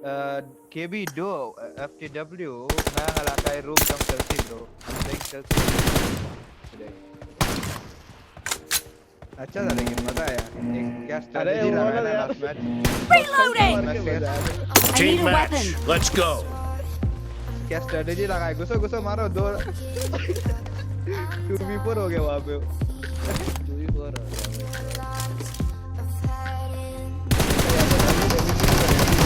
KB do FTW nggak ngalakai room dong Chelsea bro. I'm playing Chelsea today. अच्छा था लेकिन मजा आया एक क्या स्ट्रेटजी लगाया ना last match Reloading! Team match. Let's go. क्या स्ट्रेटजी लगाया घुसो घुसो मारो दो 2v4 हो गया वहाँ पे 2v4 हो गया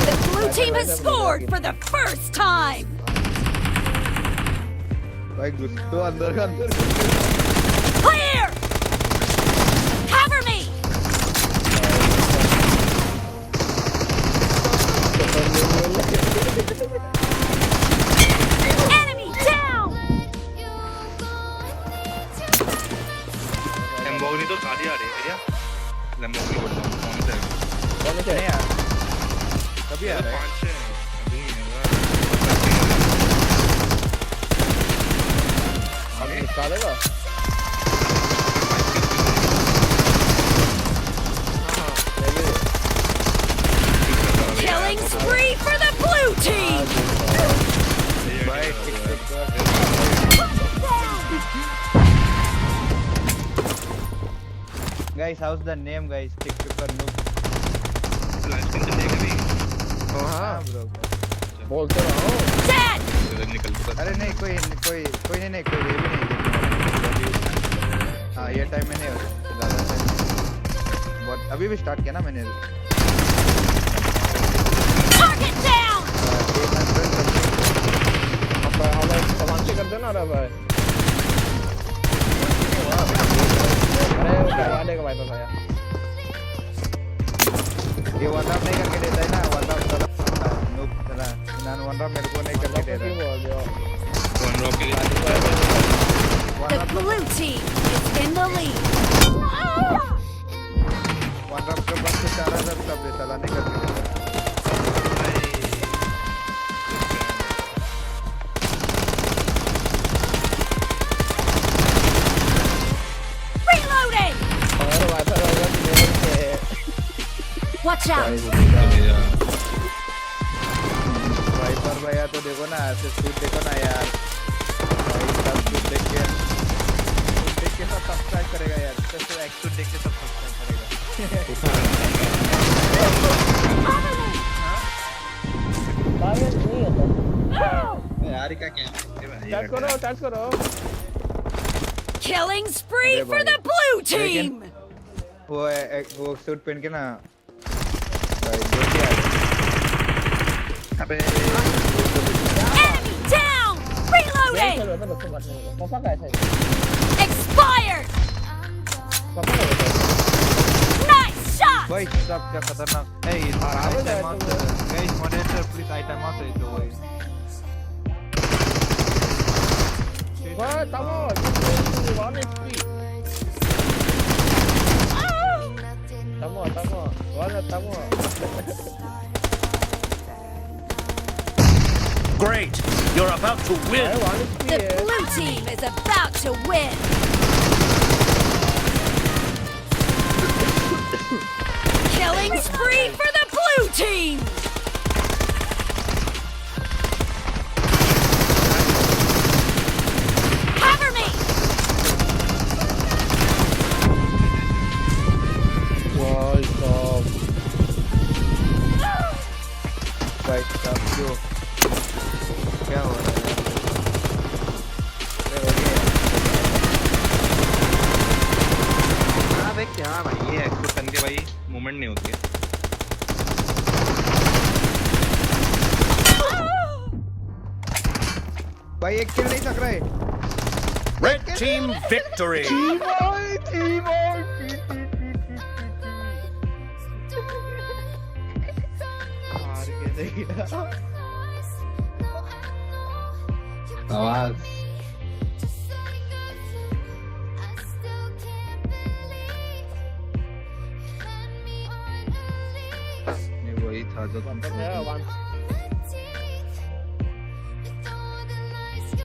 The blue team has scored for the first time! भाई घुसो अंदर अंदर Clear! Cover me! Enemy down! Lamborghini तो सारी आ रही है भैया लैम्बोर्गिनी बोल रहा हूँ कौन से नहीं यार कभी आ रहा है 5 अभी नहीं है अभी निकालेगा Killing spree for the blue team! Guys, how's the name guys? TikToker noob. Live stream चलेगा भी हाँ bro. बोल तो रहा हूँ Dead! निकल अरे नहीं कोई ये भी नहीं हाँ ये टाइम में नहीं हो ज़्यादा टाइम बहुत अभी भी स्टार्ट किया ना मैंने Target down! अब हमें सामान से कर देना रहा भाई अरे वो करवा देगा भाई भैया ये वन रैप नहीं करके देता है ना वन रैप चला नूब चला नान वन रैप मेरे को नहीं करके देता है वन रॉक के लिए The blue team is in the lead! One रैप के बस से 4000 सब दे चला नहीं करके देता Reloading! अरे वाइपर होगा तो मेरे से Watch out! वाइपर भैया तो देखो ना ऐसे शूट देखो ना यार भाई सब शूट देख के सब सब्सक्राइब करेगा यार सिर्फ एक शूट देख के सब सब्सक्राइब करेगा टारगेट नहीं होता यार का क्या टच करो Killing spree for the blue team! वो सूट पहन के ना भाई देखिए यार अबे Enemy down! Reloading! पापा का ऐसा Expired! Nice shot! भाई सब क्या खतरनाक ए item out guys moderator please item out है तो भाई वाह तमो 1 HP तमो वाला तमो Great. You're about to win. The blue team is about to win! Killing spree for the blue team! Cover me! वाह stop भाई सब जो क्या हो रहा है हाँ देख क्या भाई ये एक्सेस करके भाई मूवमेंट नहीं होती है भाई एक किल नहीं सक रहे Red team victory. हार के देखिए आवाज नहीं वही था जो तुम